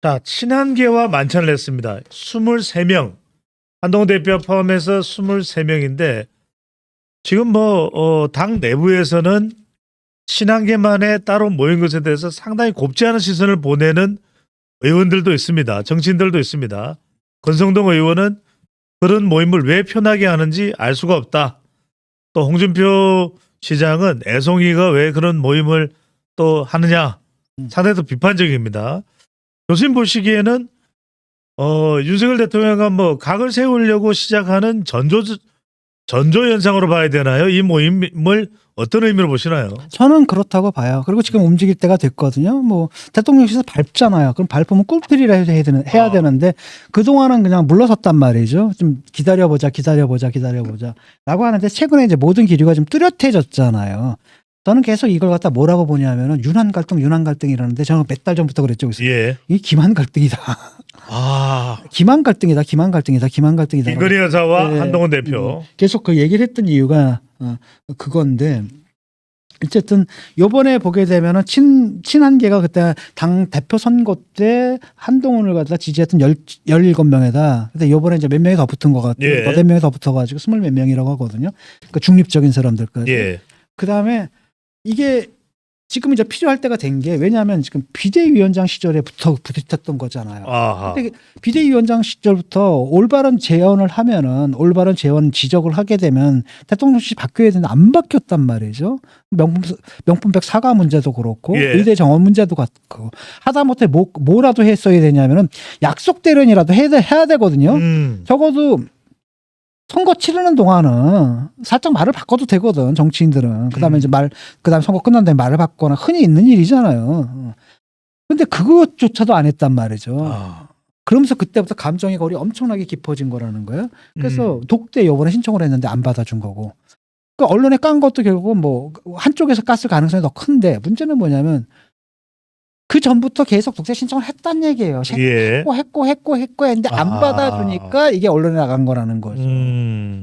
자, 친한계와 만찬을 했습니다. 23명. 한동훈 대표 포함해서 23명인데 지금 당 내부에서는 친한계만에 따로 모인 것에 대해서 상당히 곱지 않은 시선을 보내는 의원들도 있습니다. 정치인들도 있습니다. 권성동 의원은 그런 모임을 왜 편하게 하는지 알 수가 없다. 또 홍준표 시장은 애송이가 왜 그런 모임을 또 하느냐. 상당히 또 비판적입니다. 교수님 보시기에는 윤석열 대통령과 뭐 각을 세우려고 시작하는 전조 현상으로 봐야 되나요? 이 모임을 어떤 의미로 보시나요? 저는 그렇다고 봐요. 그리고 지금 움직일 때가 됐거든요. 뭐 대통령실에서 밟잖아요. 그럼 밟으면 꿀필이라 해야 되는데 그동안은 그냥 물러섰단 말이죠. 좀 기다려보자 라고 하는데 최근에 이제 모든 기류가 좀 뚜렷해졌잖아요. 저는 계속 이걸 갖다 뭐라고 보냐면은 윤한 갈등이라는데 저는 몇 달 전부터 그랬죠. 그래서 예. 이 김한 갈등이다. 김한 갈등이다. 김건희 여사와 네. 한동훈 대표. 계속 그 얘기를 했던 이유가 그건데 어쨌든 요번에 보게 되면은 친한계가 그때 당 대표 선거 때 한동훈을 갖다 지지했던 17명에다 근데 요번에 이제 몇 명이 더 붙은 것 같아요. 예. 몇 명이 더 붙어가지고 20몇 명이라고 하거든요. 그러니까 중립적인 사람들까지. 예. 그다음에 이게 지금 이제 필요할 때가 된 게 왜냐하면 지금 비대위원장 시절에 부딪혔던 거잖아요. 아하. 근데 비대위원장 시절부터 올바른 재언을 하면은 올바른 재언 지적을 하게 되면 대통령실 바뀌어야 되는데 안 바뀌었단 말이죠. 명품백 사과 문제도 그렇고 예. 의대 정원 문제도 같고 하다못해 뭐라도 했어야 되냐면은 약속 대련이라도 해야 되거든요. 적어도 선거 치르는 동안은 살짝 말을 바꿔도 되거든 정치인들은. 그다음에 이제 그다음에 선거 끝난 다음에 말을 바꾸거나 흔히 있는 일이잖아요. 근데 그것조차도 안 했단 말이죠. 그러면서 그때부터 감정의 골이 엄청나게 깊어진 거라는 거예요. 그래서 독대 요번에 신청을 했는데 안 받아준 거고. 그 언론에 깐 것도 결국은 뭐 한쪽에서 깠을 가능성이 더 큰데 문제는 뭐냐면 그 전부터 계속 독재 신청을 했단 얘기예요. 예. 했고 했는데 안 받아주니까 이게 언론에 나간 거라는 거죠.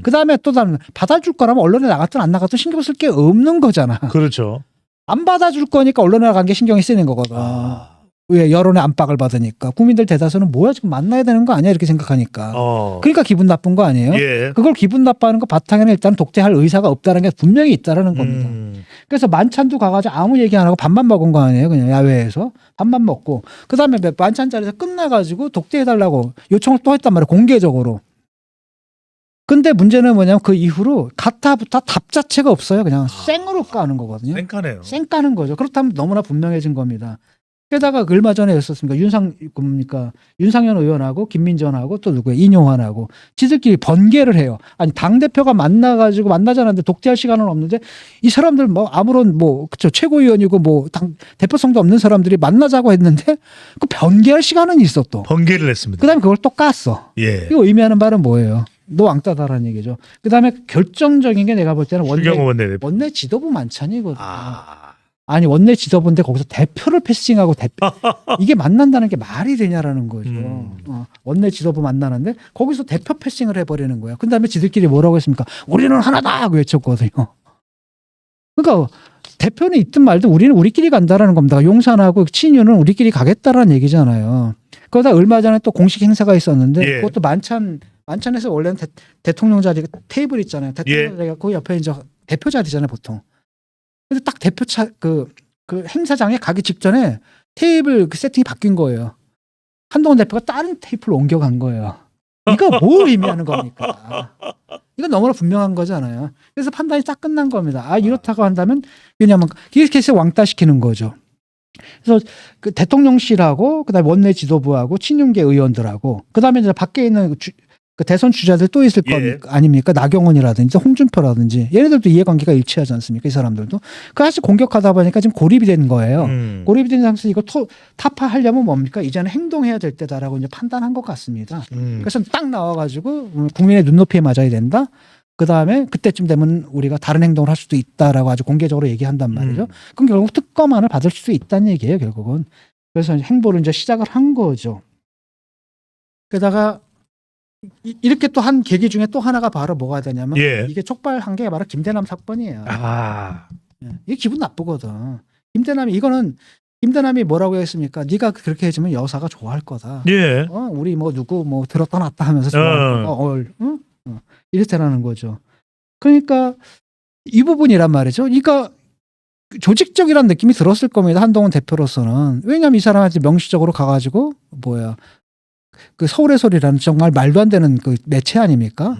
그다음에 또 다른 받아줄 거라면 언론에 나갔든 안 나갔든 신경 쓸 게 없는 거잖아. 그렇죠. 안 받아줄 거니까 언론에 나간 게 신경이 쓰이는 거거든. 왜 여론의 압박을 받으니까 국민들 대다수는 뭐야 지금 만나야 되는 거 아니야 이렇게 생각하니까. 그러니까 기분 나쁜 거 아니에요? 예. 그걸 기분 나빠하는 거 바탕에는 일단 독재할 의사가 없다는 게 분명히 있다라는 겁니다. 그래서 만찬도 가가지고 아무 얘기 안 하고 밥만 먹은 거 아니에요? 그냥 야외에서 밥만 먹고 그다음에 만찬 자리에서 끝나가지고 독대해달라고 요청을 또 했단 말이에요. 공개적으로. 근데 문제는 뭐냐면 그 이후로 가타부타 답 자체가 없어요. 그냥 생으로 까는 거거든요. 쌩까네요. 생 까는 거죠. 그렇다면 너무나 분명해진 겁니다. 게다가 얼마 전에 했었습니까? 윤상현 의원하고 김민전하고 또 누구예요? 인용환하고 지들끼리 번개를 해요. 아니 당대표가 만나가지고 만나지 않았는데 독대할 시간은 없는데 이 사람들 뭐 아무런 뭐 그쵸 최고위원이고 뭐 당 대표성도 없는 사람들이 만나자고 했는데 그 번개할 시간은 있어 또. 번개를 했습니다. 그다음에 그걸 또 깠어. 예. 이거 의미하는 바는 뭐예요? 너 왕따다라는 얘기죠. 그다음에 결정적인 게 내가 볼 때는 원내 지도부 만찬이거든요. 아니 원내 지도부인데 거기서 대표를 패싱하고 이게 만난다는 게 말이 되냐라는 거죠. 원내 지도부 만나는데 거기서 대표 패싱을 해버리는 거예요. 그 다음에 지들끼리 뭐라고 했습니까? 우리는 하나다 하고 외쳤거든요. 그러니까 대표는 있든 말든 우리는 우리끼리 간다라는 겁니다. 용산하고 친윤은 우리끼리 가겠다라는 얘기잖아요. 그러다 얼마 전에 또 공식 행사가 있었는데 예. 그것도 만찬에서 원래는 대통령 자리 테이블 있잖아요. 대통령 자리가 그 옆에 이제 대표 자리잖아요 보통. 근데 딱 대표 그 행사장에 가기 직전에 테이블 그 세팅이 바뀐 거예요. 한동훈 대표가 다른 테이블로 옮겨간 거예요. 이거 뭘 의미하는 겁니까? 이건 너무나 분명한 거잖아요. 그래서 판단이 딱 끝난 겁니다. 이렇다고 한다면 왜냐하면 이렇게 해서 왕따시키는 거죠. 그래서 그 대통령실하고 그다음에 원내 지도부하고 친윤계 의원들하고 그다음에 이제 밖에 있는 그 대선 주자들 또 있을 거 아닙니까? 나경원이라든지 홍준표라든지 얘네들도 이해관계가 일치하지 않습니까? 이 사람들도. 그 사실 공격하다 보니까 지금 고립이 된 거예요. 고립이 된 상태에서 이거 타파하려면 뭡니까? 이제는 행동해야 될 때다라고 이제 판단한 것 같습니다. 그래서 딱 나와가지고 국민의 눈높이에 맞아야 된다. 그 다음에 그때쯤 되면 우리가 다른 행동을 할 수도 있다라고 아주 공개적으로 얘기한단 말이죠. 그럼 결국 특검안을 받을 수 있다는 얘기예요, 결국은. 그래서 행보를 이제 시작을 한 거죠. 게다가 이렇게 또 한 계기 중에 또 하나가 바로 뭐가 되냐면 이게 촉발한 게 바로 김대남 사건이에요. 이게 기분 나쁘거든. 김대남이 이거는 김대남이 뭐라고 했습니까? 네가 그렇게 해주면 여사가 좋아할 거다. 예. 우리 뭐 누구 뭐 들었다 놨다 하면서 좋아할 거다. 응? 이렇다라는 거죠. 그러니까 이 부분이란 말이죠. 그러니까 조직적이라는 느낌이 들었을 겁니다. 한동훈 대표로서는. 왜냐하면 이 사람한테 명시적으로 가가지고 그 서울의 소리라는 정말 말도 안 되는 그 매체 아닙니까?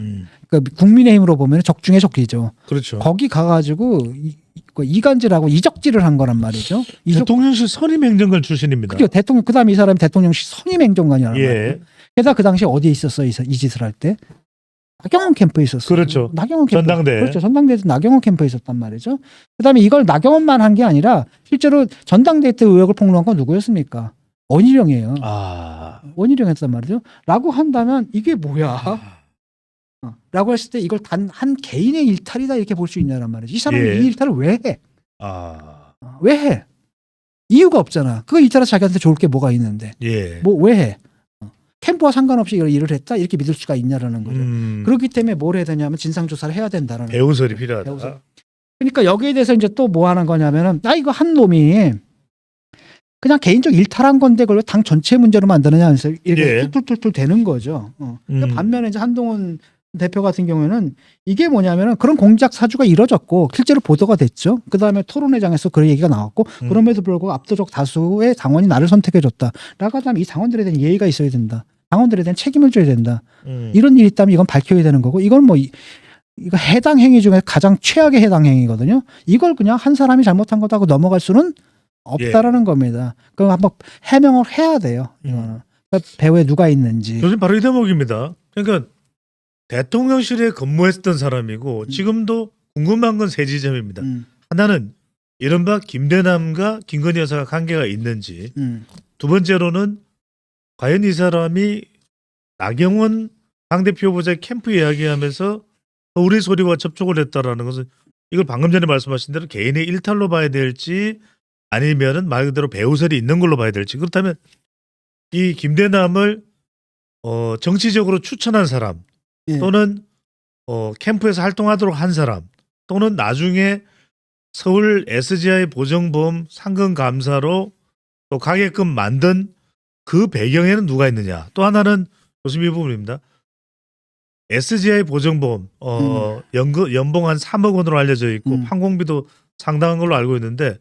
그러니까 국민의힘으로 보면 적중의 적이죠. 그렇죠. 거기 가가지고 이간질하고 이적질을 한 거란 말이죠. 대통령실 선임 행정관 출신입니다. 그게 대통령 그다음에 이 사람이 대통령실 선임 행정관이라는 예. 거예요. 게다가 그 당시에 어디에 있었어 이 짓을 할 때? 나경원 캠프에 있었어요. 그렇죠. 나경원 캠프. 전당대. 그렇죠. 전당대에서 나경원 캠프에 있었단 말이죠. 그다음에 이걸 나경원만 한 게 아니라 실제로 전당대 때 의혹을 폭로한 건 누구였습니까? 원희룡이에요. 원희룡이었단 말이죠. 라고 한다면 이게 뭐야? 라고 했을 때 이걸 단 한 개인의 일탈이다 이렇게 볼 수 있냐란 말이죠. 이 사람이 예. 이 일탈을 왜 해? 아. 왜 해? 이유가 없잖아. 그 일탈에서 자기한테 좋을 게 뭐가 있는데. 예. 뭐 왜 해? 캠프와 상관없이 이걸 일을 했다 이렇게 믿을 수가 있냐라는 거죠. 그렇기 때문에 뭘 해야 되냐면 진상조사를 해야 된다라는 배우설이 필요하다. 배우설. 그러니까 여기에 대해서 이제 또 뭐 하는 거냐면은 이거 한 놈이 그냥 개인적 일탈한 건데 그걸 왜 당 전체 문제로 만드느냐 해서 이렇게 예. 툴툴툴 되는 거죠. 그러니까 반면에 이제 한동훈 대표 같은 경우에는 이게 뭐냐면은 그런 공작 사주가 이뤄졌고 실제로 보도가 됐죠. 그 다음에 토론회장에서 그런 얘기가 나왔고 그럼에도 불구하고 압도적 다수의 당원이 나를 선택해줬다. 라고 하면 이 당원들에 대한 예의가 있어야 된다. 당원들에 대한 책임을 져야 된다. 이런 일이 있다면 이건 밝혀야 되는 거고 이건 뭐 이거 해당 행위 중에 가장 최악의 해당 행위거든요. 이걸 그냥 한 사람이 잘못한 거다고 넘어갈 수는 없다라는 겁니다. 그럼 한번 해명을 해야 돼요. 이거는 배후에 누가 있는지. 요즘 바로 이 대목입니다. 그러니까 대통령실에 근무했던 사람이고 지금도 궁금한 건 세 지점입니다. 하나는 이른바 김대남과 김건희 여사가 관계가 있는지, 두 번째로는 과연 이 사람이 나경원 당대표 후보자 캠프 이야기하면서 서울의 소리와 접촉을 했다라는 것은 이걸 방금 전에 말씀하신 대로 개인의 일탈로 봐야 될지 아니면은 말 그대로 배우설이 있는 걸로 봐야 될지. 그렇다면 이 김대남을 정치적으로 추천한 사람 예. 또는 캠프에서 활동하도록 한 사람 또는 나중에 서울 SGI 보정보험 상금 감사로 또 가게끔 만든 그 배경에는 누가 있느냐. 또 하나는 교수님 이 부분입니다. SGI 보정보험 연봉 한 3억 원으로 알려져 있고 판공비도 상당한 걸로 알고 있는데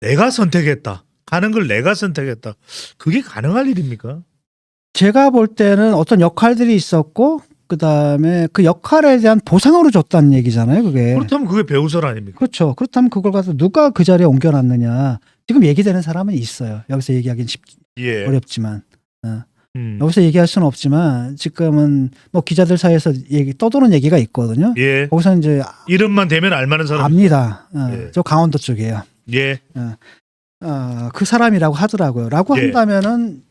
내가 선택했다. 가는 걸 내가 선택했다. 그게 가능할 일입니까? 제가 볼 때는 어떤 역할들이 있었고 그다음에 그 역할에 대한 보상으로 줬다는 얘기잖아요. 그게. 그렇다면 그게 배우설 아닙니까? 그렇죠. 그렇다면 그걸 가서 누가 그 자리에 옮겨놨느냐. 지금 얘기되는 사람은 있어요. 여기서 얘기하기는 예. 어렵지만. 여기서 얘기할 수는 없지만 지금은 뭐 기자들 사이에서 떠도는 얘기가 있거든요. 예. 거기서 이제 이름만 되면 알만한 사람. 압니다. 예. 저 강원도 쪽이에요. 예. 그 사람이라고 하더라고요. 라고 예. 한다면은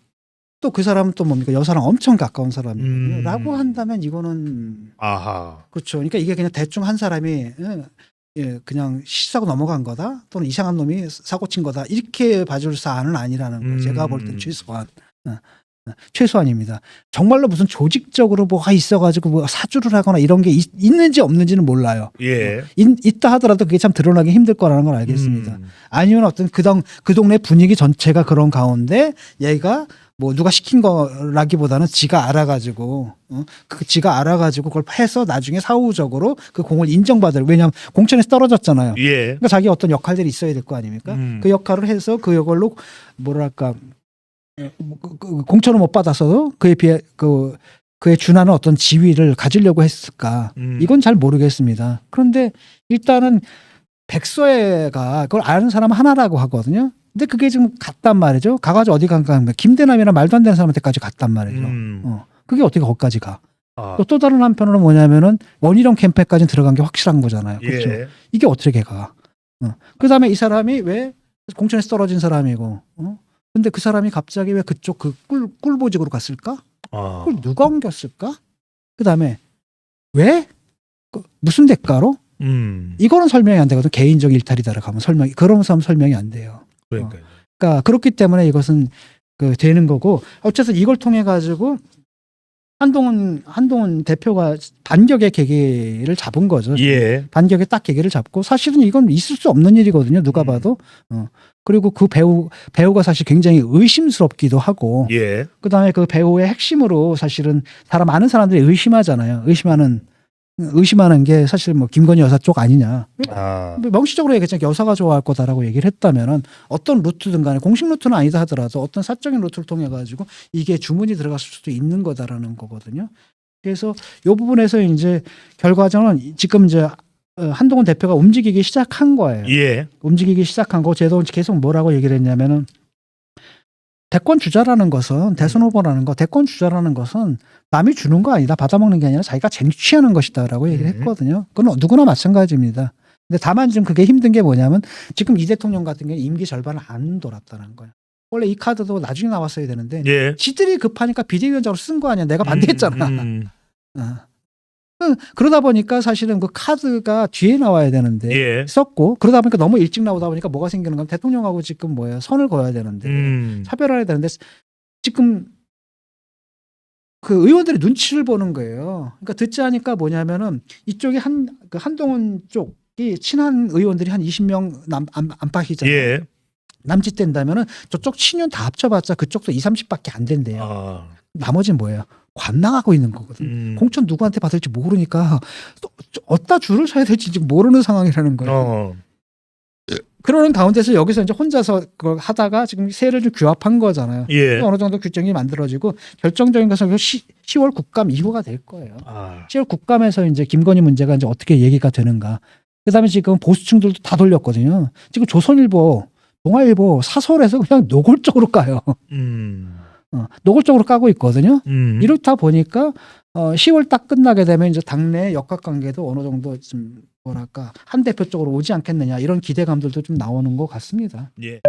또 그 사람은 또 뭡니까? 여사랑 엄청 가까운 사람이거든요. 라고 한다면 이거는 아하. 그렇죠. 그러니까 이게 그냥 대충 한 사람이 그냥 실수하고 넘어간 거다 또는 이상한 놈이 사고 친 거다 이렇게 봐줄 사안은 아니라는 거예요. 제가 볼 땐 최소한입니다. 정말로 무슨 조직적으로 뭐가 있어가지고 뭐 사주를 하거나 이런 게 있는지 없는지는 몰라요. 예. 있다 하더라도 그게 참 드러나기 힘들 거라는 걸 알겠습니다. 아니면 어떤 그 동네 분위기 전체가 그런 가운데 얘가 뭐 누가 시킨 거라기보다는 지가 알아가지고 지가 알아가지고 그걸 해서 나중에 사후적으로 그 공을 인정받을. 왜냐하면 공천에서 떨어졌잖아요. 예. 그러니까 자기 어떤 역할들이 있어야 될 거 아닙니까? 그 역할을 해서 그걸로 뭐랄까 공천을 못 받았어도 그에 비해 그에 준하는 어떤 지위를 가지려고 했을까? 이건 잘 모르겠습니다. 그런데 일단은 백서애가 그걸 아는 사람 하나라고 하거든요. 근데 그게 지금 갔단 말이죠. 가가지고 어디 간가 하면 김대남이랑 말도 안 되는 사람한테까지 갔단 말이죠. 그게 어떻게 거기까지 가? 또 다른 한편으로는 뭐냐면은 원희룡 캠프까지 들어간 게 확실한 거잖아요. 그렇죠. 예. 이게 어떻게 가? 그다음에 이 사람이 왜 공천에서 떨어진 사람이고, 근데 그 사람이 갑자기 왜 그쪽 그 꿀보직으로 갔을까? 그걸 누가 옮겼을까? 그다음에 왜? 무슨 대가로? 이거는 설명이 안 되거든. 개인적 일탈이다라고 하면 그러면서 하면 설명이 안 돼요. 그러니까 그렇기 때문에 이것은 되는 거고 어쨌든 이걸 통해 가지고 한동훈 대표가 반격의 계기를 잡은 거죠. 예. 반격의 딱 계기를 잡고 사실은 이건 있을 수 없는 일이거든요. 누가 봐도. 그리고 그 배우가 사실 굉장히 의심스럽기도 하고 예. 그다음에 그 배우의 핵심으로 사실은 많은 사람들이 의심하잖아요. 의심하는 게 사실 뭐 김건희 여사 쪽 아니냐. 아. 명시적으로 얘기했잖아요. 여사가 좋아할 거다라고 얘기를 했다면은 어떤 루트든 간에 공식 루트는 아니다 하더라도 어떤 사적인 루트를 통해 가지고 이게 주문이 들어갔을 수도 있는 거다라는 거거든요. 그래서 이 부분에서 이제 결과적으로는 지금 이제 한동훈 대표가 움직이기 시작한 거예요. 예. 움직이기 시작한 거. 제도 계속 뭐라고 얘기를 했냐면은 대권 주자라는 것은 대선 후보라는 거, 대권 주자라는 것은 남이 주는 거 아니다, 받아먹는 게 아니라 자기가 쟁취하는 것이다라고 얘기를 했거든요. 그건 누구나 마찬가지입니다. 근데 다만 지금 그게 힘든 게 뭐냐면 지금 이 대통령 같은 경우는 임기 절반을 안 돌았다는 거예요. 원래 이 카드도 나중에 나왔어야 되는데 예. 지들이 급하니까 비대위원장으로 쓴 거 아니야. 내가 반대했잖아. 그러다 보니까 사실은 그 카드가 뒤에 나와야 되는데 예. 썼고 그러다 보니까 너무 일찍 나오다 보니까 뭐가 생기는 건 대통령하고 지금 뭐예요? 선을 그어야 되는데 차별화해야 되는데 지금 그 의원들이 눈치를 보는 거예요. 그러니까 듣지 않으니까 뭐냐면은 이쪽에 그 한동훈 쪽이 친한 의원들이 한 20명 안팎이잖아요. 예. 남짓된다면은 저쪽 친윤 다 합쳐봤자 그쪽도 2, 30밖에 안 된대요. 아. 나머지는 뭐예요? 관망하고 있는 거거든. 공천 누구한테 받을지 모르니까 또 어디다 줄을 서야 될지 모르는 상황이라는 거예요. 그러는 가운데서 여기서 이제 혼자서 그걸 하다가 지금 세를 좀 규합한 거잖아요. 예. 어느 정도 규정이 만들어지고 결정적인 것은 10월 국감 이후가 될 거예요. 아. 10월 국감에서 이제 김건희 문제가 이제 어떻게 얘기가 되는가. 그다음에 지금 보수층들도 다 돌렸거든요. 지금 조선일보, 동아일보, 사설에서 그냥 노골적으로 까요. 노골적으로 까고 있거든요. 이렇다 보니까 10월 딱 끝나게 되면 이제 당내 역학관계도 어느 정도 좀 뭐랄까 한 대표 쪽으로 오지 않겠느냐 이런 기대감들도 좀 나오는 것 같습니다. 예.